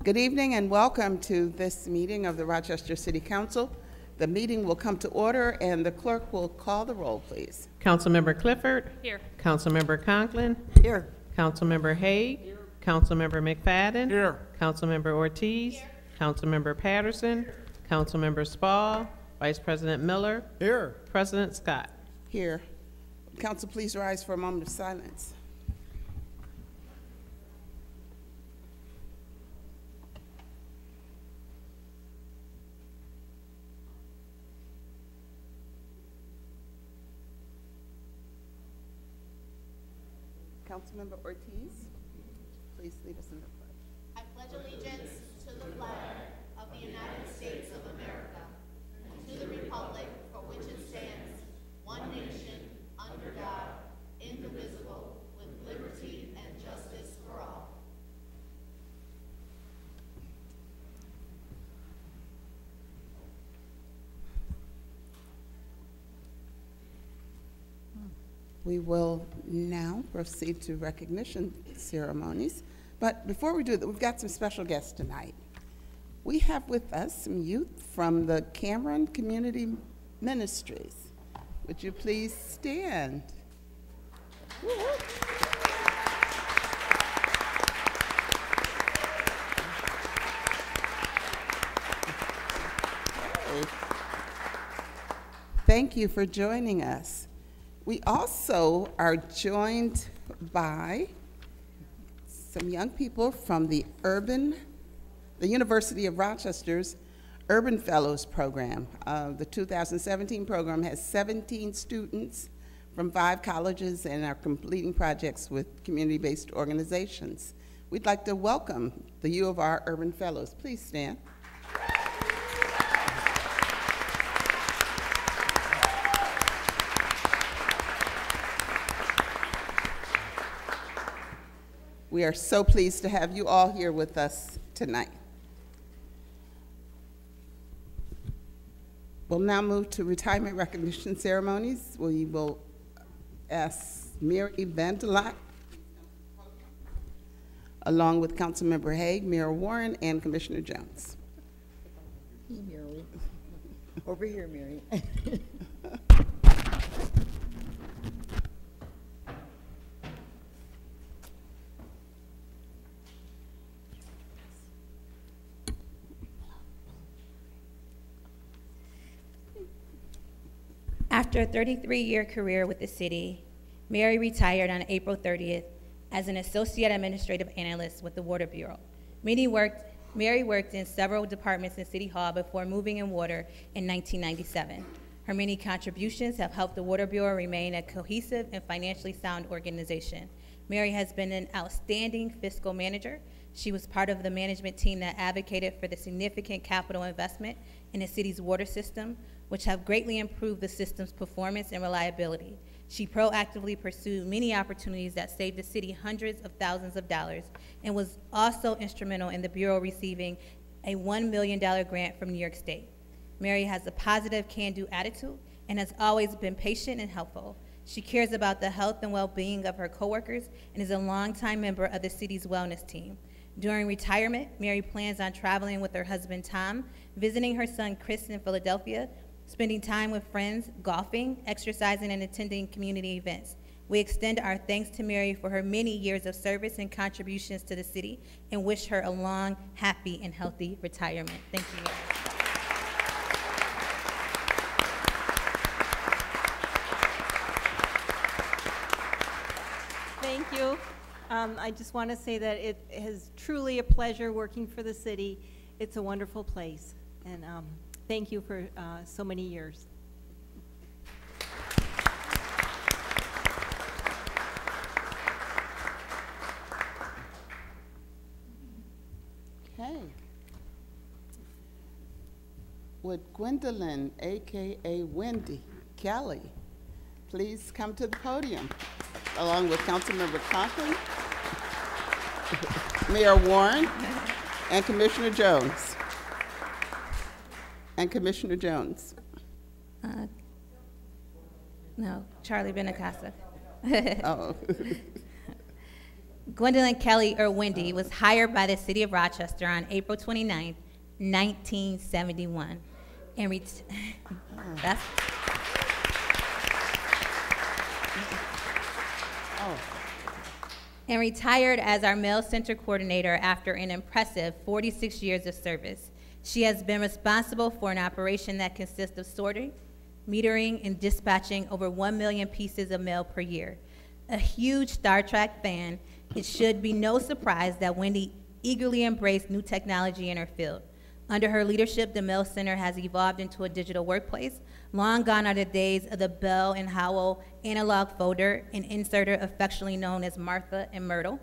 Good evening and welcome to this meeting of the Rochester City Council. The meeting will come to order and the clerk will call the roll, please. Councilmember Clifford. Here. Councilmember Conklin. Here. Councilmember Hague. Here. Councilmember McFadden. Here. Councilmember Ortiz. Here. Councilmember Patterson. Councilmember Spall. Vice President Miller. Here. President Scott. Here. Council, please rise for a moment of silence. Councilmember Ortiz, please lead us in the pledge. I pledge allegiance to the flag of the United States of America and to the republic for which it stands, one nation, under God, indivisible, with liberty and justice for all. We will now proceed to recognition ceremonies. But before we do that, we've got some special guests tonight. We have with us some youth from the Cameron Community Ministries. Would you please stand? Thank you for joining us. We also are joined by some young people from the University of Rochester's Urban Fellows Program. The 2017 program has 17 students from 5 colleges and are completing projects with community-based organizations. We'd like to welcome the U of R Urban Fellows. Please stand. We are so pleased to have you all here with us tonight. We'll now move to retirement recognition ceremonies. We will ask Mary Vandelot, along with Councilmember Hague, Mayor Warren, and Commissioner Jones. Hey, Mary. Over here, Mary. After a 33-year career with the city, Mary retired on April 30th as an associate administrative analyst with the Water Bureau. Mary worked in several departments in City Hall before moving in water in 1997. Her many contributions have helped the Water Bureau remain a cohesive and financially sound organization. Mary has been an outstanding fiscal manager. She was part of the management team that advocated for the significant capital investment in the city's water system, which have greatly improved the system's performance and reliability. She proactively pursued many opportunities that saved the city hundreds of thousands of dollars and was also instrumental in the Bureau receiving a $1 million grant from New York State. Mary has a positive can-do attitude and has always been patient and helpful. She cares about the health and well-being of her coworkers and is a longtime member of the city's wellness team. During retirement, Mary plans on traveling with her husband, Tom, visiting her son, Chris, in Philadelphia, spending time with friends, golfing, exercising, and attending community events. We extend our thanks to Mary for her many years of service and contributions to the city and wish her a long, happy, and healthy retirement. Thank you, Mary. Thank you. I just want to say that it is truly a pleasure working for the city. It's a wonderful place, and thank you for so many years. Okay. Would Gwendolyn, AKA Wendy Kelly, please come to the podium, along with Councilmember Conklin, Mayor Warren, and Commissioner Jones. And Commissioner Jones. No, Charlie Benacasa. Oh. Gwendolyn Kelly, or Wendy, was hired by the city of Rochester on April 29th, 1971. And that's and retired as our mail center coordinator after an impressive 46 years of service. She has been responsible for an operation that consists of sorting, metering, and dispatching over 1 million pieces of mail per year. A huge Star Trek fan, it should be no surprise that Wendy eagerly embraced new technology in her field. Under her leadership, the Mail Center has evolved into a digital workplace. Long gone are the days of the Bell and Howell analog folder and inserter affectionately known as Martha and Myrtle.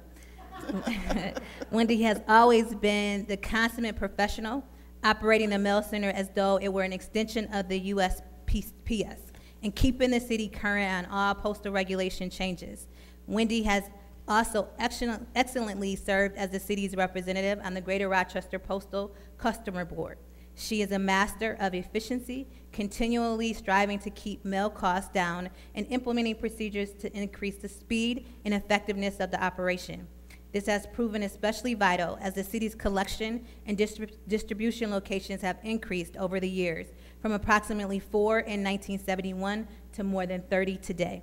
Wendy has always been the consummate professional, operating the Mail Center as though it were an extension of the USPS and keeping the city current on all postal regulation changes. Wendy has also excellently served as the city's representative on the Greater Rochester Postal Customer Board. She is a master of efficiency, continually striving to keep mail costs down and implementing procedures to increase the speed and effectiveness of the operation. This has proven especially vital as the city's collection and distribution locations have increased over the years, from approximately 4 in 1971 to more than 30 today.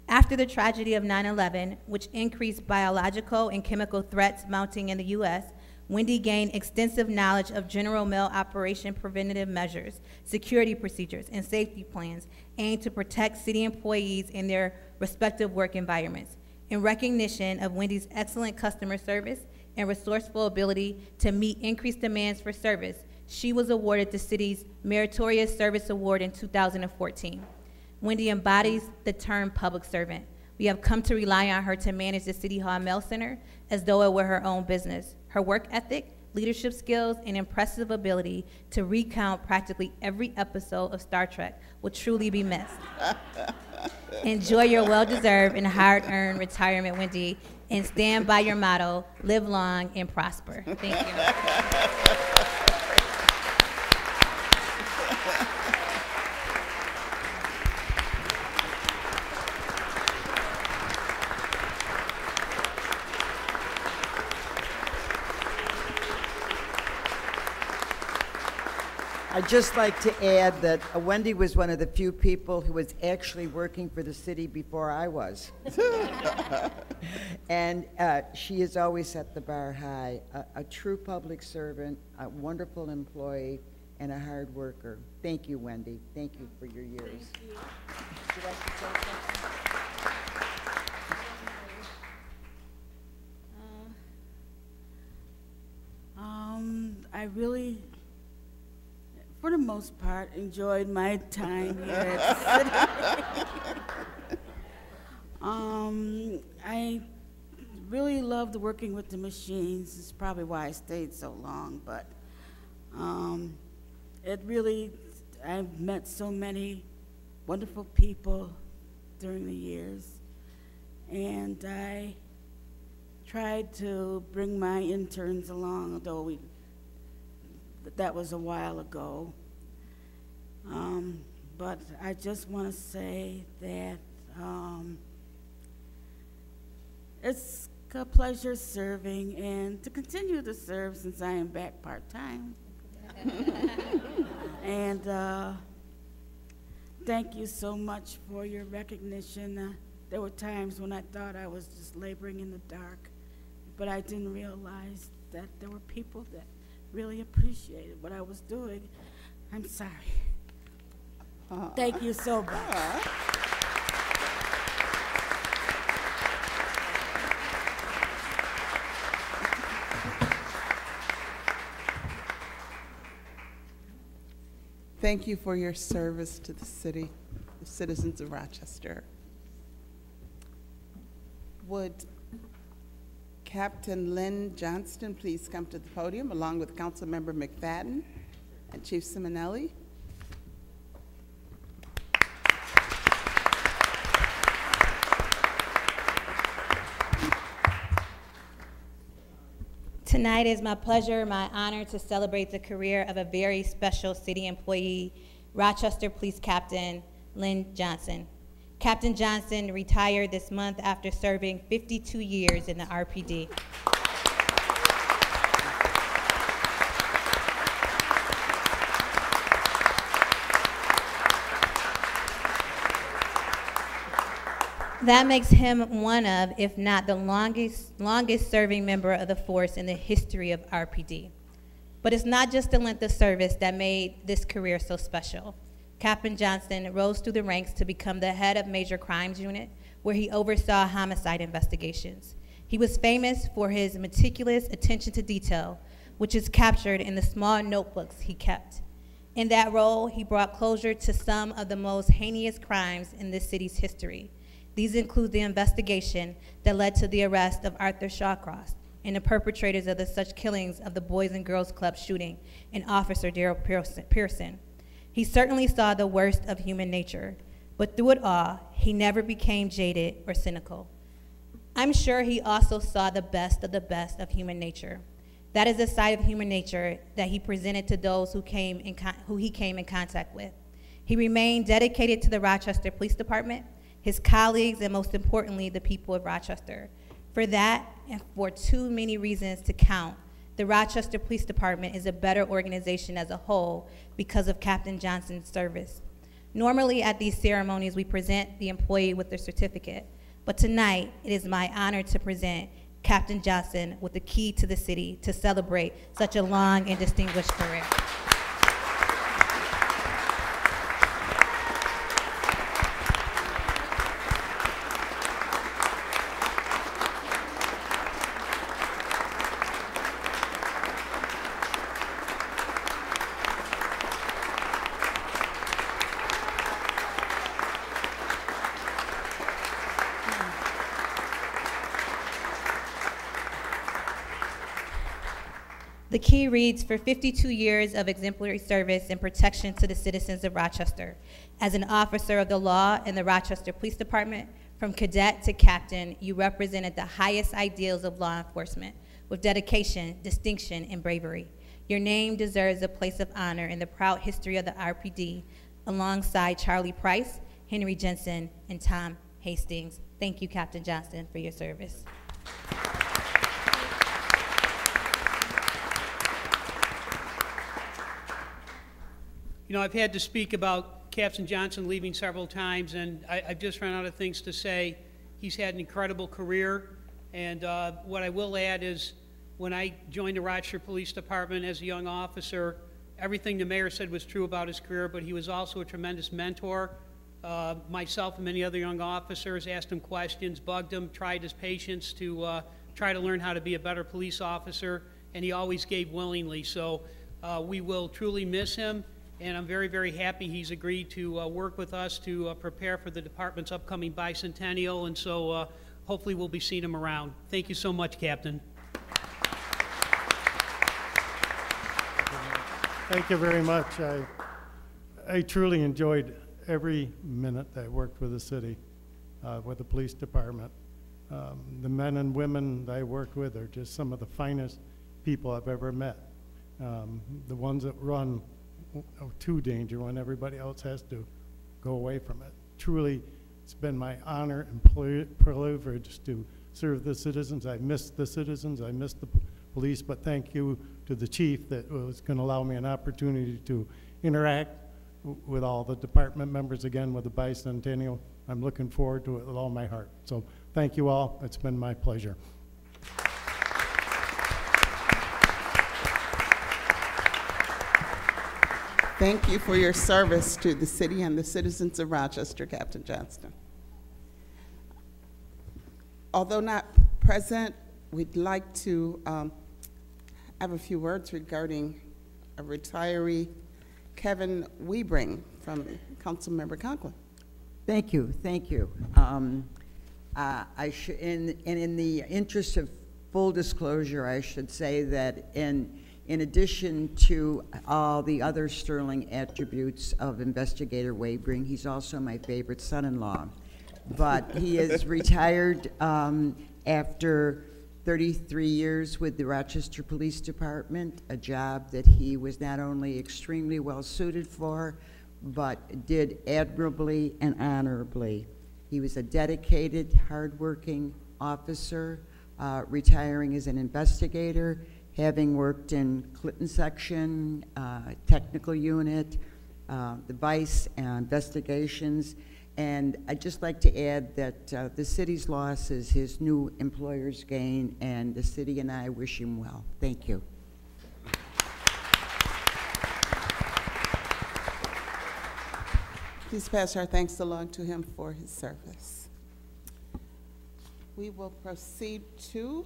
After the tragedy of 9/11, which increased biological and chemical threats mounting in the U.S., Wendy gained extensive knowledge of general mail operation preventative measures, security procedures, and safety plans aimed to protect city employees in their respective work environments. In recognition of Wendy's excellent customer service and resourceful ability to meet increased demands for service, she was awarded the city's Meritorious Service Award in 2014. Wendy embodies the term public servant. We have come to rely on her to manage the City Hall Mail Center as though it were her own business. Her work ethic, leadership skills, and impressive ability to recount practically every episode of Star Trek will truly be missed. Enjoy your well-deserved and hard-earned retirement, Wendy, and stand by your motto, live long and prosper. Thank you. I'd just like to add that Wendy was one of the few people who was actually working for the city before I was. And she has always set the bar high. A true public servant, a wonderful employee, and a hard worker. Thank you, Wendy. Thank you for your years. Thank you. Would you like to say something? I really, for the most part, enjoyed my time here at the city. I really loved working with the machines. It's probably why I stayed so long, but it really, I've met so many wonderful people during the years, and I tried to bring my interns along, although that was a while ago. But I just want to say that it's a pleasure serving and to continue to serve since I am back part-time. And thank you so much for your recognition. There were times when I thought I was just laboring in the dark, but I didn't realize that there were people that really appreciated what I was doing. I'm sorry. Thank you so much. Thank you for your service to the city, the citizens of Rochester. Would Captain Lynn Johnston please come to the podium along with Councilmember McFadden and Chief Simonelli? Tonight is my pleasure, my honor to celebrate the career of a very special city employee, Rochester Police Captain Lynn Johnson. Captain Johnson retired this month after serving 52 years in the RPD. That makes him one of, if not the longest serving member of the force in the history of RPD. But it's not just the length of service that made this career so special. Captain Johnson rose through the ranks to become the head of Major Crimes Unit, where he oversaw homicide investigations. He was famous for his meticulous attention to detail, which is captured in the small notebooks he kept. In that role, he brought closure to some of the most heinous crimes in this city's history. These include the investigation that led to the arrest of Arthur Shawcross and the perpetrators of the such killings of the Boys and Girls Club shooting and Officer Darrell Pearson. He certainly saw the worst of human nature, but through it all, he never became jaded or cynical. I'm sure he also saw the best of human nature. That is a side of human nature that he presented to those who he came in contact with. He remained dedicated to the Rochester Police Department, his colleagues, and most importantly, the people of Rochester. For that, and for too many reasons to count, the Rochester Police Department is a better organization as a whole because of Captain Johnson's service. Normally at these ceremonies, we present the employee with their certificate, but tonight it is my honor to present Captain Johnson with the key to the city to celebrate such a long and distinguished career. The key reads, for 52 years of exemplary service and protection to the citizens of Rochester. As an officer of the law in the Rochester Police Department, from cadet to captain, you represented the highest ideals of law enforcement with dedication, distinction, and bravery. Your name deserves a place of honor in the proud history of the RPD, alongside Charlie Price, Henry Jensen, and Tom Hastings. Thank you, Captain Johnson, for your service. You know, I've had to speak about Captain Johnson leaving several times, and I've just run out of things to say. He's had an incredible career, and what I will add is when I joined the Rochester Police Department as a young officer, everything the mayor said was true about his career, but he was also a tremendous mentor. Myself and many other young officers asked him questions, bugged him, tried his patience to try to learn how to be a better police officer, and he always gave willingly. So we will truly miss him. And I'm very, very happy he's agreed to work with us to prepare for the department's upcoming bicentennial, and so hopefully we'll be seeing him around. Thank you so much, Captain. Thank you very much. I truly enjoyed every minute that I worked with the city, with the police department. The men and women that I worked with are just some of the finest people I've ever met. The ones that run to danger when everybody else has to go away from it. Truly, it's been my honor and privilege to serve the citizens. I miss the citizens, I miss the police, but thank you to the chief that was going to allow me an opportunity to interact with all the department members again with the bicentennial. I'm looking forward to it with all my heart. So thank you all. It's been my pleasure. Thank you for your service to the city and the citizens of Rochester, Captain Johnston. Although not present, we'd like to have a few words regarding a retiree, Kevin Wiebring from Councilmember Conklin. Thank you, thank you. In the interest of full disclosure, I should say that in addition to all the other sterling attributes of Investigator Wiebring, he's also my favorite son-in-law. But he is retired after 33 years with the Rochester Police Department, a job that he was not only extremely well suited for, but did admirably and honorably. He was a dedicated, hardworking officer, retiring as an investigator, having worked in Clinton Section, Technical Unit, the Vice Investigations. And I'd just like to add that the city's loss is his new employer's gain, and the city and I wish him well. Thank you. Please pass our thanks along to him for his service. We will proceed to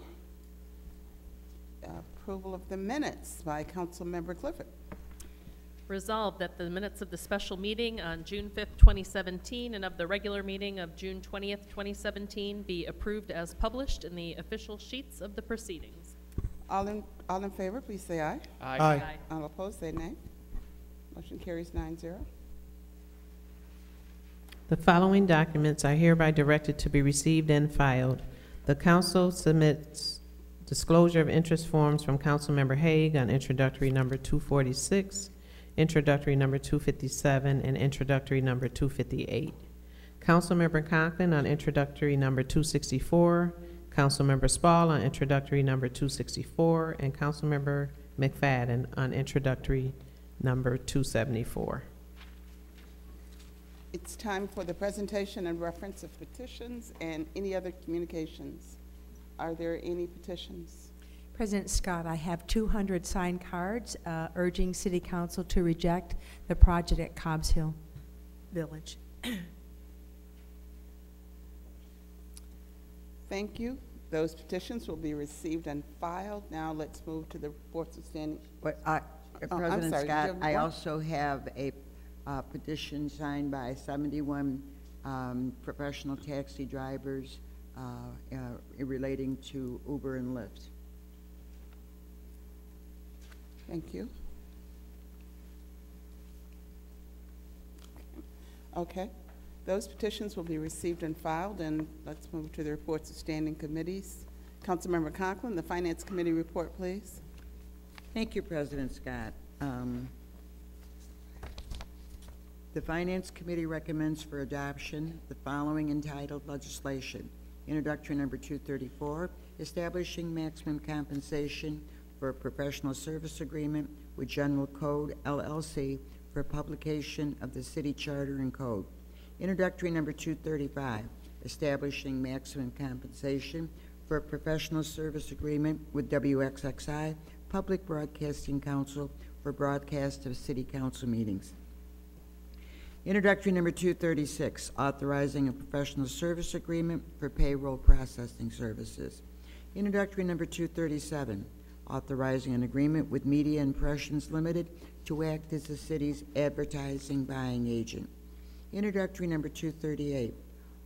approval of the minutes by Councilmember Clifford. Resolved that the minutes of the special meeting on June 5th, 2017, and of the regular meeting of June 20th, 2017, be approved as published in the official sheets of the proceedings. All in favor, please say aye. Aye. All opposed, say nay. Motion carries 9-0. The following documents are hereby directed to be received and filed. The council submits disclosure of interest forms from Councilmember Hague on introductory number 246, introductory number 257, and introductory number 258. Councilmember Conklin on introductory number 264, Councilmember Spall on introductory number 264, and Councilmember McFadden on introductory number 274. It's time for the presentation and reference of petitions and any other communications. Are there any petitions? President Scott, I have 200 signed cards urging City Council to reject the project at Cobb's Hill Village. Thank you. Those petitions will be received and filed. Now let's move to the reports of standing. But, I'm President sorry, Scott, did you have I one? also have a petition signed by 71 professional taxi drivers relating to Uber and Lyft. Thank you. Okay. Those petitions will be received and filed, and let's move to the reports of standing committees. Councilmember Conklin, the Finance Committee report, please. Thank you, President Scott. The Finance Committee recommends for adoption the following entitled legislation. Introductory number 234, establishing maximum compensation for a professional service agreement with General Code LLC for publication of the city charter and code. Introductory number 235, establishing maximum compensation for a professional service agreement with WXXI, Public Broadcasting Council, for broadcast of city council meetings. Introductory number 236, authorizing a professional service agreement for payroll processing services. Introductory number 237, authorizing an agreement with Media Impressions Limited to act as the city's advertising buying agent. Introductory number 238,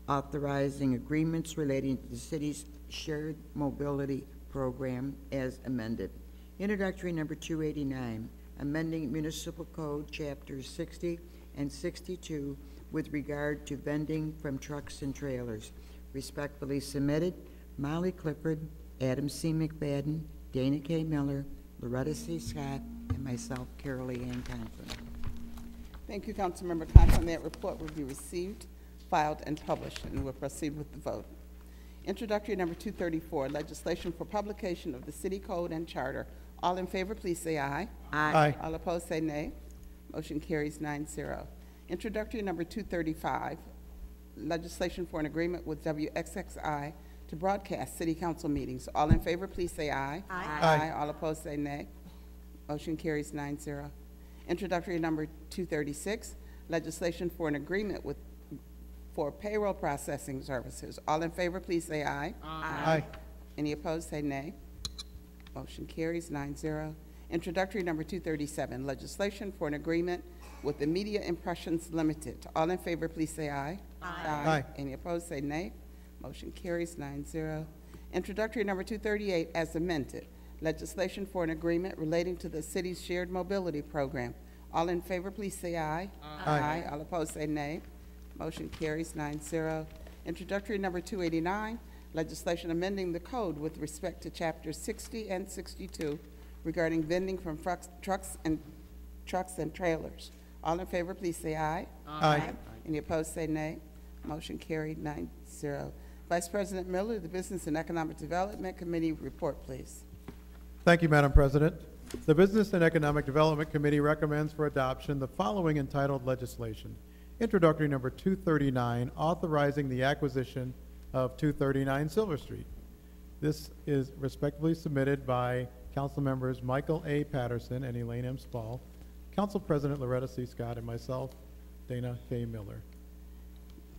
authorizing agreements relating to the city's shared mobility program as amended. Introductory number 289, amending Municipal Code Chapters 60 and 62 with regard to vending from trucks and trailers. Respectfully submitted, Molly Clifford, Adam C. McFadden, Dana K. Miller, Loretta C. Scott, and myself, Carol Ann Conklin. Thank you, Councilmember Conklin. That report will be received, filed, and published, and we'll proceed with the vote. Introductory number 234, legislation for publication of the city code and charter. All in favor, please say aye. Aye. All opposed, say nay. Motion carries 9-0. Introductory number 235, legislation for an agreement with WXXI to broadcast city council meetings. All in favor, please say aye. Aye. All opposed, say nay. Motion carries 9-0. Introductory number 236, legislation for an agreement for payroll processing services. All in favor, please say aye. Aye. Any opposed, say nay. Motion carries 9-0. Introductory number 237, legislation for an agreement with the Media Impressions Limited. All in favor, please say aye. Aye. Any opposed, say nay. Motion carries 9-0. Introductory number 238, as amended, legislation for an agreement relating to the city's shared mobility program. All in favor, please say aye. Aye. All opposed, say nay. Motion carries 9-0. Introductory number 289, legislation amending the code with respect to chapters 60 and 62 regarding vending from trucks and trailers. All in favor, please say aye. Aye. Any opposed, say nay. Motion carried 9-0. Vice President Miller, the Business and Economic Development Committee report, please. Thank you, Madam President. The Business and Economic Development Committee recommends for adoption the following entitled legislation. Introductory number 239, authorizing the acquisition of 239 Silver Street. This is respectively submitted by Council members Michael A. Patterson and Elaine M. Spall, Council President Loretta C. Scott, and myself, Dana K. Miller.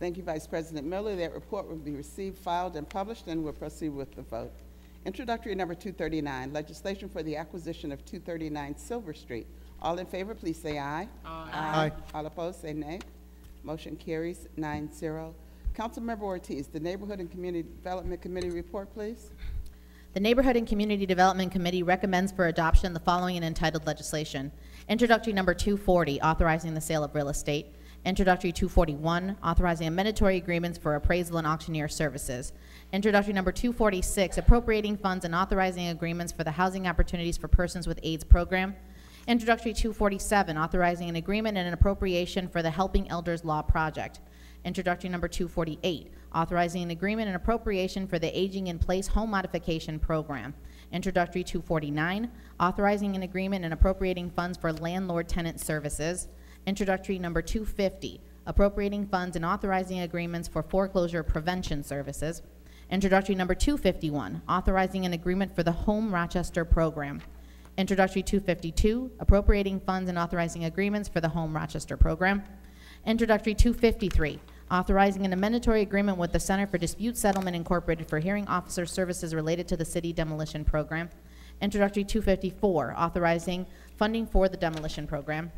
Thank you, Vice President Miller. That report will be received, filed, and published, and we'll proceed with the vote. Introductory number 239, legislation for the acquisition of 239 Silver Street. All in favor, please say aye. Aye. Aye. All opposed, say nay. Motion carries 9-0. Councilmember Ortiz, the Neighborhood and Community Development Committee report, please. The Neighborhood and Community Development Committee recommends for adoption the following entitled legislation. Introductory number 240, authorizing the sale of real estate. Introductory 241, authorizing mandatory agreements for appraisal and auctioneer services. Introductory number 246, appropriating funds and authorizing agreements for the Housing Opportunities for Persons with AIDS program. Introductory 247, authorizing an agreement and an appropriation for the Helping Elders Law Project. Introductory number 248, authorizing an agreement and appropriation for the Aging in Place Home Modification Program. Introductory 249, authorizing an agreement and appropriating funds for landlord-tenant services. Introductory number 250, appropriating funds and authorizing agreements for foreclosure prevention services. Introductory number 251, authorizing an agreement for the Home Rochester program. Introductory 252, appropriating funds and authorizing agreements for the Home Rochester program. Introductory 253, authorizing an amendatory agreement with the Center for Dispute Settlement Incorporated for hearing officer services related to the city demolition program. Introductory 254, authorizing funding for the demolition program.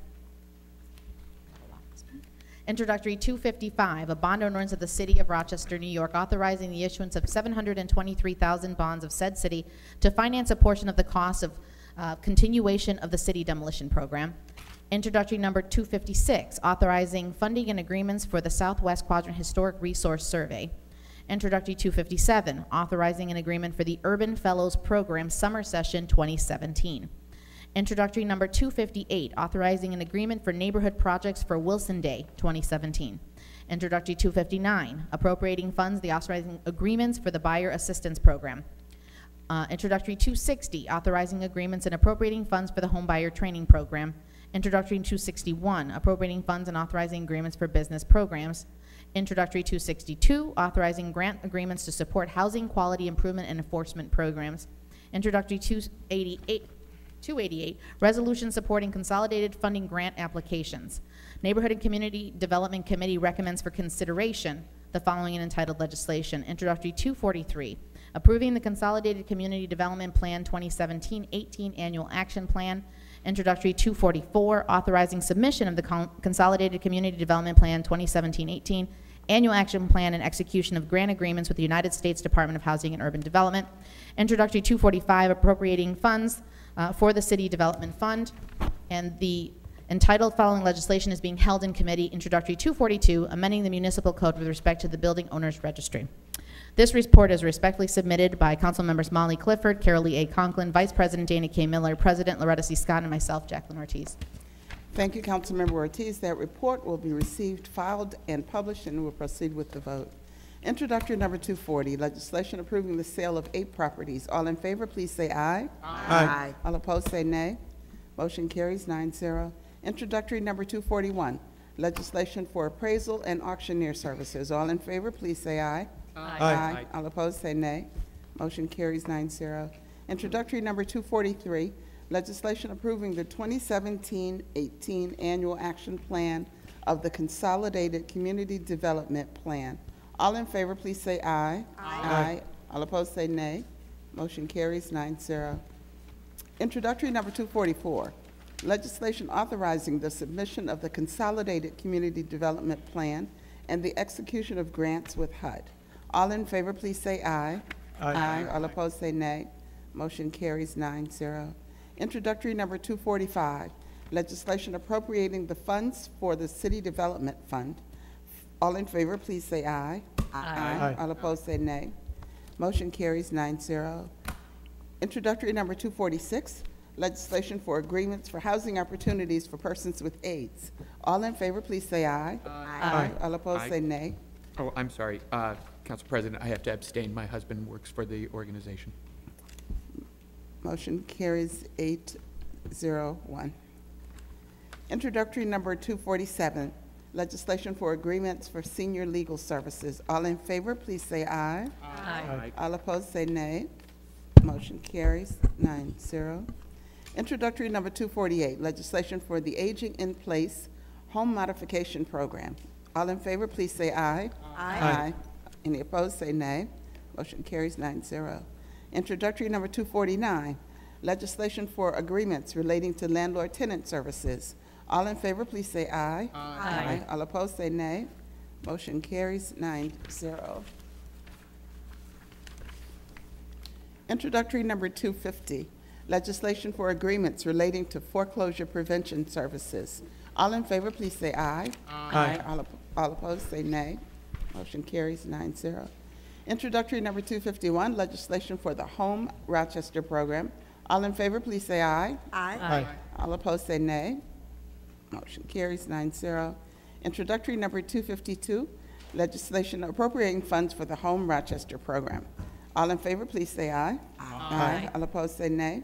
Introductory 255, a bond ordinance of the City of Rochester, New York, authorizing the issuance of 723,000 bonds of said city to finance a portion of the cost of continuation of the city demolition program. Introductory number 256, authorizing funding and agreements for the Southwest Quadrant Historic Resource Survey. Introductory 257, authorizing an agreement for the Urban Fellows Program Summer Session 2017. Introductory number 258, authorizing an agreement for neighborhood projects for Wilson Day 2017. Introductory 259, appropriating funds, the authorizing agreements for the Buyer Assistance Program. Introductory 260, authorizing agreements and appropriating funds for the Home Buyer Training Program. Introductory 261, appropriating funds and authorizing agreements for business programs. Introductory 262, authorizing grant agreements to support housing quality improvement and enforcement programs. Introductory 288, resolution supporting consolidated funding grant applications. Neighborhood and Community Development Committee recommends for consideration the following entitled legislation. Introductory 243, approving the Consolidated Community Development Plan 2017-18 Annual Action Plan. Introductory 244, authorizing submission of the Consolidated Community Development Plan 2017-18 Annual Action Plan and execution of grant agreements with the United States Department of Housing and Urban Development. Introductory 245, appropriating funds for the City Development Fund. And the entitled following legislation is being held in committee. Introductory 242, amending the municipal code with respect to the building owners registry. This report is respectfully submitted by Council members Molly Clifford, Carol Lee A. Conklin, Vice President Dana K. Miller, President Loretta C. Scott, and myself, Jacqueline Ortiz. Thank you, Councilmember Ortiz. That report will be received, filed, and published, and we'll proceed with the vote. Introductory number 240, legislation approving the sale of 8 properties. All in favor, please say aye. Aye. All opposed, say nay. Motion carries 9-0. Introductory number 241, legislation for appraisal and auctioneer services. All in favor, please say aye. Aye. All opposed, say nay. Motion carries 9-0. Introductory number 243, legislation approving the 2017-18 Annual Action Plan of the Consolidated Community Development Plan. All in favor, please say aye. Aye. All opposed, say nay. Motion carries 9-0. Introductory number 244, legislation authorizing the submission of the Consolidated Community Development Plan and the execution of grants with HUD. All in favor, please say aye. Aye. All opposed, say nay. Motion carries 9-0. Introductory number 245, legislation appropriating the funds for the City Development Fund. All in favor, please say aye. Aye. All opposed, say nay. Motion carries 9-0. Introductory number 246, legislation for agreements for housing opportunities for persons with AIDS. All in favor, please say aye. Aye. All opposed, say nay. Oh, I'm sorry, Council President, I have to abstain. My husband works for the organization. Motion carries 801. Introductory number 247, legislation for agreements for senior legal services. All in favor, please say aye. Aye. All opposed, say nay. Motion carries 9-0. Introductory number 248, legislation for the Aging in Place Home Modification Program. All in favor, please say aye. Aye. Any opposed, say nay. Motion carries 9-0. Introductory number 249, legislation for agreements relating to landlord-tenant services. All in favor, please say aye. Aye. All opposed, say nay. Motion carries 9-0. Introductory number 250, legislation for agreements relating to foreclosure prevention services. All in favor, please say aye. Aye. All opposed, say nay. Motion carries 9-0. Introductory number 251, legislation for the Home Rochester program. All in favor, please say aye. Aye. All opposed, say nay. Motion carries 9-0. Introductory number 252, legislation appropriating funds for the Home Rochester program. All in favor, please say aye. Aye. All opposed, say nay.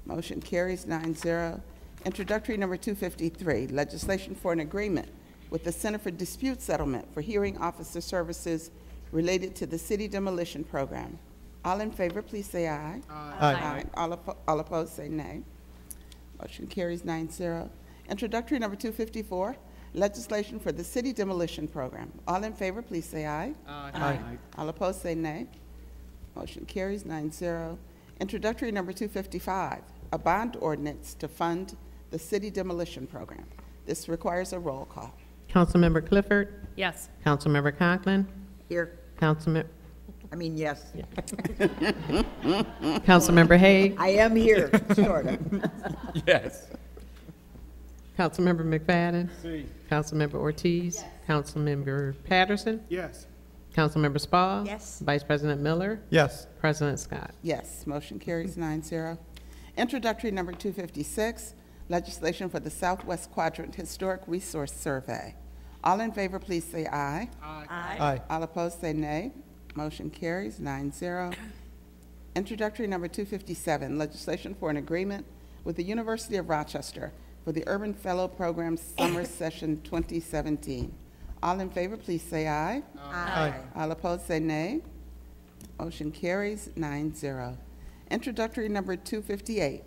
Motion carries 9-0. Introductory number 253, legislation for an agreement with the Center for Dispute Settlement for hearing officer services related to the city demolition program. All in favor, please say aye. Aye. All opposed, say nay. Motion carries 9-0. Introductory number 254, legislation for the city demolition program. All in favor, please say aye. Aye. All opposed, say nay. Motion carries 9-0. Introductory number 255, a bond ordinance to fund the city demolition program. This requires a roll call. Councilmember Clifford? Yes. Councilmember Conklin? Here. Yes. Councilmember Hague? I am here, sort of. Yes. Councilmember McFadden? See. Councilmember Ortiz? Councilmember Patterson? Yes. Councilmember Spall? Yes. Vice President Miller? Yes. President Scott? Yes, motion carries 9-0. Introductory number 256, legislation for the Southwest Quadrant Historic Resource Survey. All in favor, please say aye. Aye. All opposed, say nay. Motion carries 9-0. Introductory number 257, legislation for an agreement with the University of Rochester for the Urban Fellow Program Summer Session 2017. All in favor, please say aye. Aye. All opposed, say nay. Motion carries 9-0. Introductory number 258,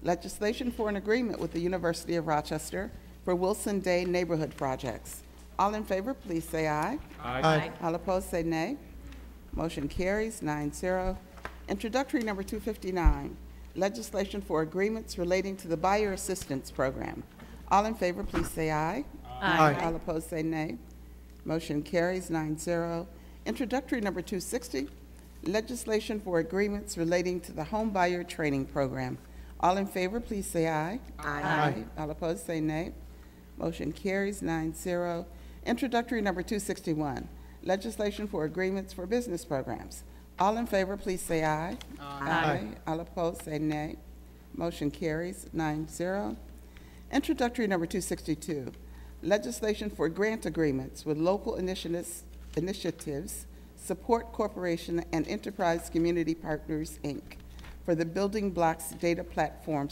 legislation for an agreement with the University of Rochester for Wilson Day neighborhood projects. All in favor, please say aye. Aye. All opposed, say nay. Motion carries 9-0. Introductory number 259, legislation for agreements relating to the Buyer Assistance Program. All in favor, please say aye. Aye. All opposed, say nay. Motion carries 9-0. Introductory number 260, legislation for agreements relating to the Home Buyer Training Program. All in favor, please say aye. Aye. All opposed, say nay. Motion carries 9-0. Introductory number 261, legislation for agreements for business programs. All in favor, please say aye. Aye. All opposed, say nay. Motion carries 9-0. Introductory number 262, legislation for grant agreements with local initiatives, Support Corporation and Enterprise Community Partners, Inc., for the Building Blocks Data Platform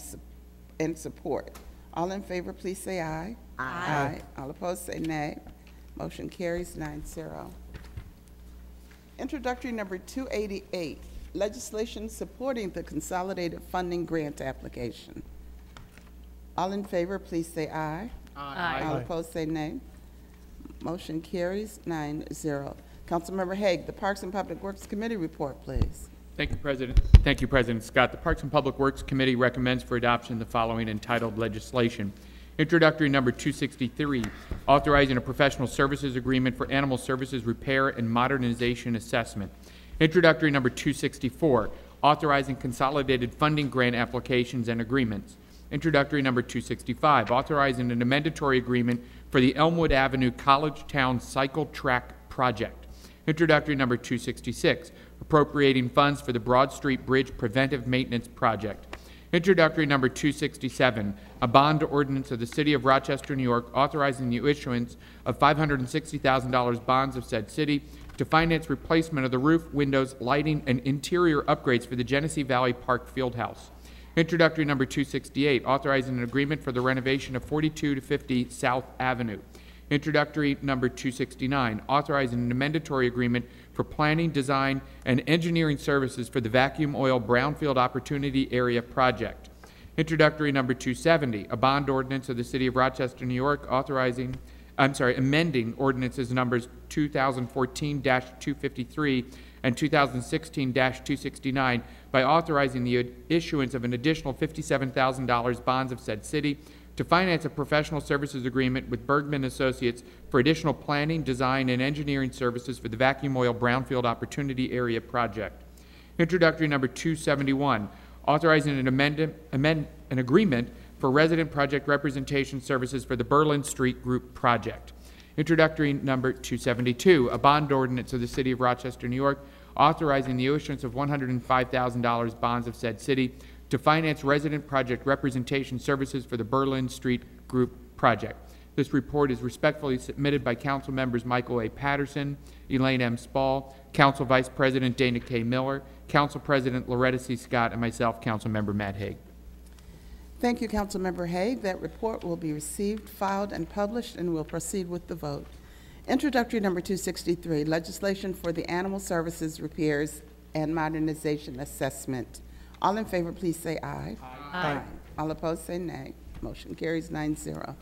and support. All in favor, please say aye. Aye. All opposed, say nay. Motion carries 9-0. Introductory number 288, legislation supporting the Consolidated Funding Grant application. All in favor, please say aye. Aye. All opposed, say nay. Motion carries 9-0. Councilmember Hague, the Parks and Public Works Committee report, please. Thank you, President. Thank you, President Scott. The Parks and Public Works Committee recommends for adoption the following entitled legislation. Introductory number 263, authorizing a professional services agreement for animal services repair and modernization assessment. Introductory number 264, authorizing consolidated funding grant applications and agreements. Introductory number 265, authorizing an amendatory agreement for the Elmwood Avenue College Town Cycle Track Project. Introductory number 266, appropriating funds for the Broad Street Bridge Preventive Maintenance Project. Introductory number 267, a bond ordinance of the City of Rochester, New York, authorizing the issuance of $560,000 bonds of said city to finance replacement of the roof, windows, lighting, and interior upgrades for the Genesee Valley Park Fieldhouse. Introductory number 268, authorizing an agreement for the renovation of 42 to 50 South Avenue. Introductory number 269, authorizing an amendatory agreement for planning, design, and engineering services for the vacuum oil brownfield opportunity area project. Introductory number 270, a bond ordinance of the City of Rochester, New York, amending ordinances numbers 2014-253 and 2016-269 by authorizing the issuance of an additional $57,000 bonds of said city to finance a professional services agreement with Bergman Associates for additional planning, design, and engineering services for the vacuum oil brownfield opportunity area project. Introductory number 271, authorizing an agreement for resident project representation services for the Berlin Street Group project. Introductory number 272, a bond ordinance of the City of Rochester, New York, authorizing the issuance of $105,000 bonds of said city to finance resident project representation services for the Berlin Street Group project. This report is respectfully submitted by Council members Michael A. Patterson, Elaine M. Spall, Council Vice President Dana K. Miller, Council President Loretta C. Scott, and myself, Council Member Matt Haig. Thank you, Councilmember Haig. That report will be received, filed, and published, and we'll proceed with the vote. Introductory number 263, legislation for the Animal Services Repairs and Modernization Assessment. All in favor, please say aye. Aye. All opposed, say nay. Motion carries 9-0.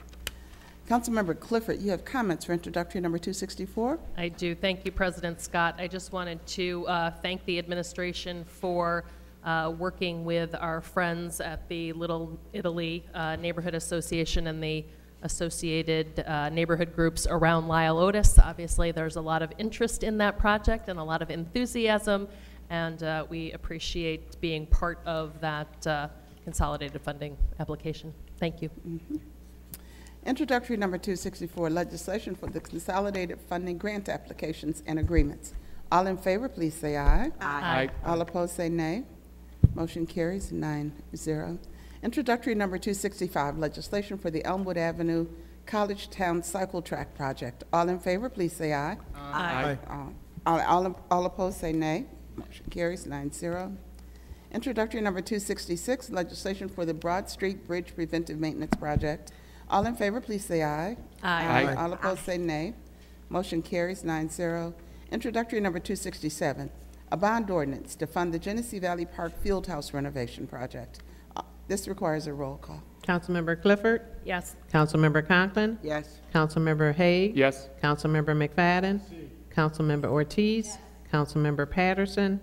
Councilmember Clifford, you have comments for introductory number 264? I do. Thank you, President Scott. I just wanted to thank the administration for working with our friends at the Little Italy Neighborhood Association and the associated neighborhood groups around Lyle Otis. Obviously, there's a lot of interest in that project and a lot of enthusiasm, and we appreciate being part of that consolidated funding application. Thank you. Mm-hmm. Introductory number 264, legislation for the consolidated funding grant applications and agreements. All in favor, please say aye. Aye. All opposed, say nay. Motion carries 9-0. Introductory number 265, legislation for the Elmwood Avenue College Town Cycle Track Project. All in favor, please say aye. Aye. All opposed, say nay. Motion carries 9-0. Introductory number 266, legislation for the Broad Street Bridge Preventive Maintenance Project. All in favor, please say aye. Aye. All opposed, say nay. Motion carries 9-0. Introductory number 267, a bond ordinance to fund the Genesee Valley Park Fieldhouse renovation project. This requires a roll call. Councilmember Clifford? Yes. Councilmember Conklin? Yes. Councilmember Haig? Yes. Councilmember McFadden? Councilmember Ortiz? Councilmember Patterson?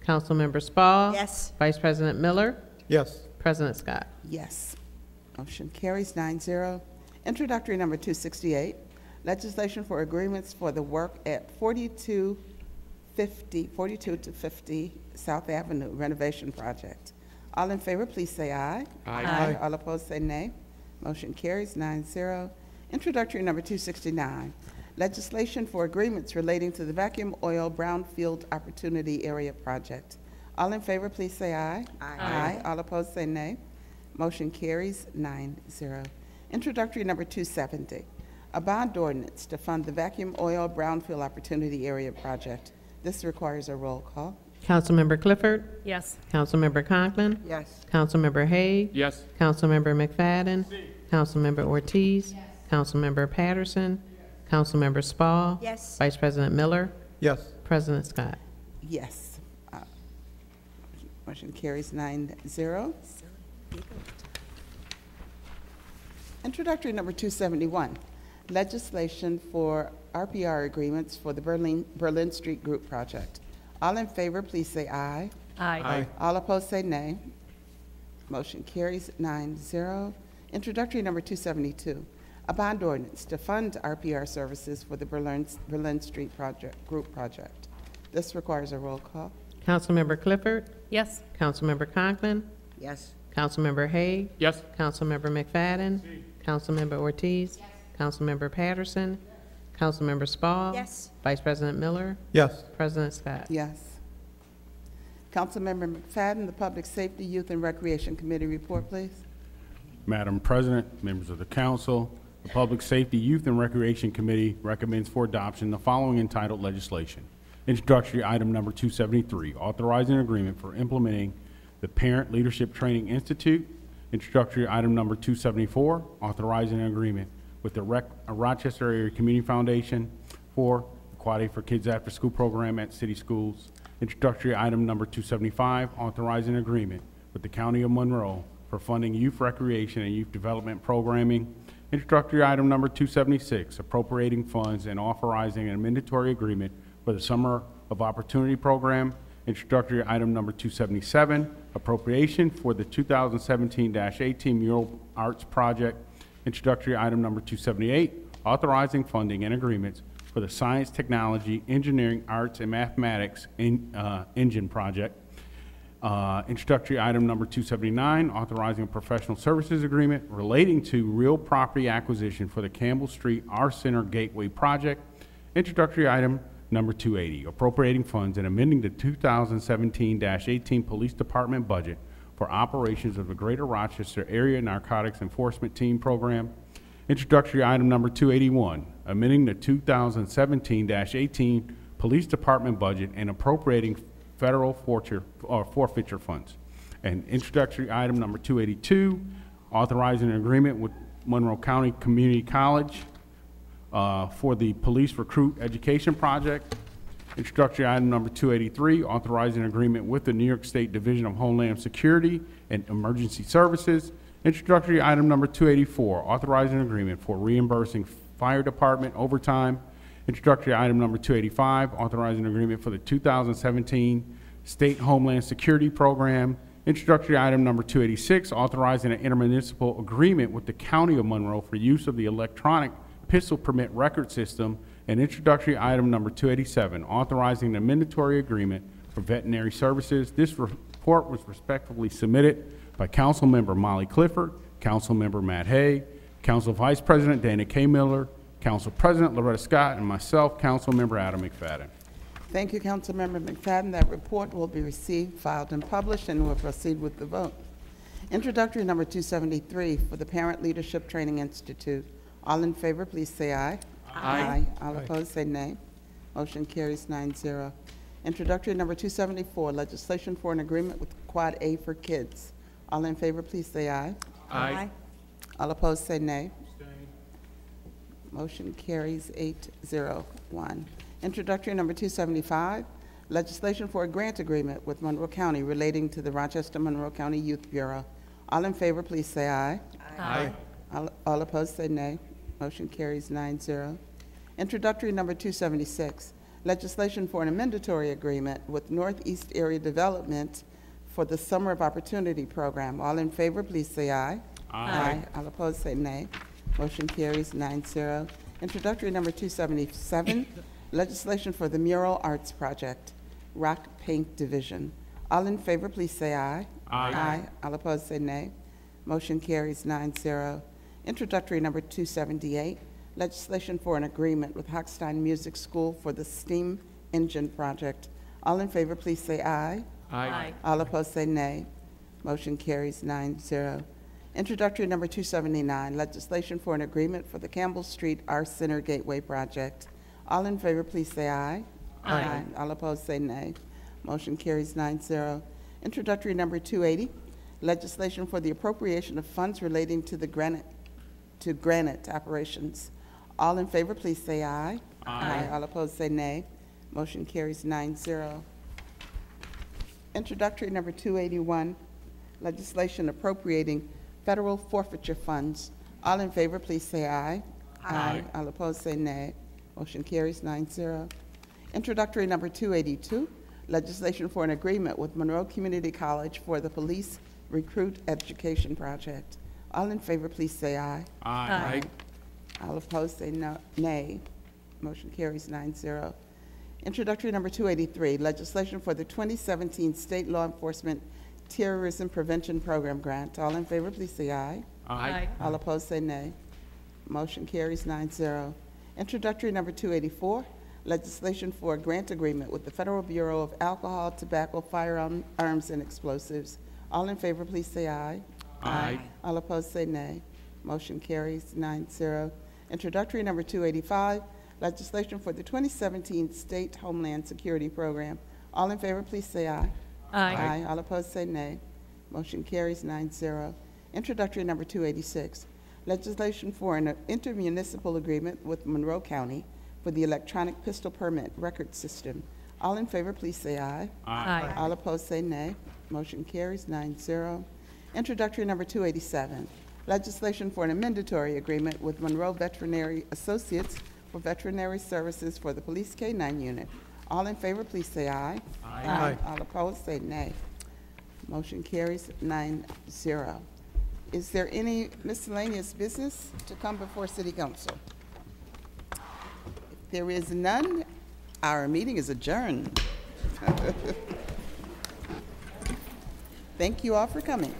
Councilmember Spall? Yes. Vice President Miller? Yes. President Scott? Yes. Motion carries 9-0. Introductory number 268, legislation for agreements for the work at 42 to 50 South Avenue renovation project. All in favor, please say aye. Aye. All opposed, say nay. Motion carries 9-0. Introductory number 269, legislation for agreements relating to the vacuum oil brownfield opportunity area project. All in favor, please say aye. Aye. All opposed, say nay. Motion carries 9-0. Introductory number 270, a bond ordinance to fund the vacuum oil brownfield opportunity area project. This requires a roll call. Councilmember Clifford? Yes. Councilmember Conklin? Yes. Councilmember Haig? Yes. Councilmember McFadden? Councilmember Ortiz? Councilmember Patterson? Councilmember Spall? Yes. Vice President Miller? Yes. President Scott? Yes. Motion carries 9-0. Introductory number 271, legislation for RPR agreements for the Berlin Street Group project. All in favor, please say aye. Aye. All opposed, say nay. Motion carries 9-0. Introductory number 272, a bond ordinance to fund RPR services for the Berlin Street Group project. This requires a roll call. Councilmember Clifford? Yes. Councilmember Conklin? Yes. Councilmember Haig? Yes. Councilmember McFadden? Councilmember Ortiz? Councilmember Patterson? Councilmember Spall? Yes. Vice President Miller? Yes. President Scott? Yes. Councilmember McFadden, the Public Safety, Youth, and Recreation Committee report, please. Madam President, members of the council, the Public Safety, Youth, and Recreation Committee recommends for adoption the following entitled legislation. Introductory item number 273, authorizing an agreement for implementing the Parent Leadership Training Institute. Introductory item number 274, authorizing an agreement with the Rochester Area Community Foundation for Equality for Kids After School program at city schools. Introductory item number 275, authorizing an agreement with the County of Monroe for funding youth recreation and youth development programming. Introductory item number 276, appropriating funds and authorizing an mandatory agreement for the Summer of Opportunity program. Introductory item number 277, appropriation for the 2017-18 Mural Arts Project. Introductory item number 278, authorizing funding and agreements for the Science, Technology, Engineering, Arts, and Mathematics Engine Project. Introductory item number 279, authorizing a professional services agreement relating to real property acquisition for the Campbell Street Art Center Gateway Project. Introductory item number 280, appropriating funds and amending the 2017-18 Police Department budget for operations of the Greater Rochester Area Narcotics Enforcement Team program. Introductory item number 281, amending the 2017-18 Police Department budget and appropriating federal forfeiture funds. And introductory item number 282, authorizing an agreement with Monroe County Community College for the Police Recruit Education Project. Introductory item number 283, authorizing an agreement with the New York State Division of Homeland Security and Emergency Services. Introductory item number 284, authorizing an agreement for reimbursing fire department overtime. Introductory item number 285, authorizing an agreement for the 2017 State Homeland Security Program. Introductory item number 286, authorizing an intermunicipal agreement with the County of Monroe for use of the electronic pistol permit record system. And introductory item number 287, authorizing an mandatory agreement for veterinary services. This report was respectfully submitted by Council Member Molly Clifford, Council Member Matt Hay, Council Vice President Dana K. Miller, Council President Loretta Scott, and myself, Council Member Adam McFadden. Thank you, Councilmember McFadden. That report will be received, filed, and published, and we'll proceed with the vote. Introductory number 273 for the Parent Leadership Training Institute. All in favor, please say aye. Aye. All opposed, say nay. Motion carries 9-0. Introductory number 274, legislation for an agreement with Quad A for Kids. All in favor, please say aye. Aye. All opposed, say nay. Motion carries 8-0-1. Introductory number 275, legislation for a grant agreement with Monroe County relating to the Rochester Monroe County Youth Bureau. All in favor, please say aye. Aye. All opposed, say nay. Motion carries 9-0. Introductory number 276, legislation for an amendatory agreement with Northeast Area Development for the Summer of Opportunity Program. All in favor, please say aye. Aye. All opposed, say nay. Motion carries 9-0. Introductory number 277, legislation for the Mural Arts Project, Rock Paint Division. All in favor, please say aye. Aye. All opposed, say nay. Motion carries 9-0. Introductory number 278, legislation for an agreement with Hochstein Music School for the STEAM Engine Project. All in favor, please say aye. Aye. All opposed, say nay. Motion carries 9-0. Introductory number 279, legislation for an agreement for the Campbell Street Art Center Gateway Project. All in favor, please say aye. Aye. All opposed, say nay. Motion carries 9-0. Introductory number 280, legislation for the appropriation of funds relating to the granite operations. All in favor, please say aye. Aye. All opposed, say nay. Motion carries 9-0. Introductory number 281, legislation appropriating federal forfeiture funds. All in favor, please say aye. Aye. All opposed, say nay. Motion carries 9-0. Introductory number 282, legislation for an agreement with Monroe Community College for the Police Recruit Education Project. All in favor, please say aye. Aye. All opposed, say no, nay. Motion carries 9-0. Introductory number 283, legislation for the 2017 State Law Enforcement Terrorism Prevention Program grant. All in favor, please say aye. Aye. All opposed, say nay. Motion carries 9-0. Introductory number 284, legislation for a grant agreement with the Federal Bureau of Alcohol, Tobacco, Firearms, and Explosives. All in favor, please say aye. Aye. All opposed, say nay. Motion carries 9-0. Introductory number 285, legislation for the 2017 State Homeland Security Program. All in favor, please say aye. Aye. All opposed, say nay. Motion carries 9-0. Introductory number 286, legislation for an intermunicipal agreement with Monroe County for the electronic pistol permit record system. All in favor, please say aye. Aye. All opposed, say nay. Motion carries 9-0. Introductory number 287, legislation for an amendatory agreement with Monroe Veterinary Associates for veterinary services for the Police K-9 unit. All in favor, please say aye. Aye. All opposed, say nay. Motion carries 9-0. Is there any miscellaneous business to come before City Council? If there is none, our meeting is adjourned. Thank you all for coming.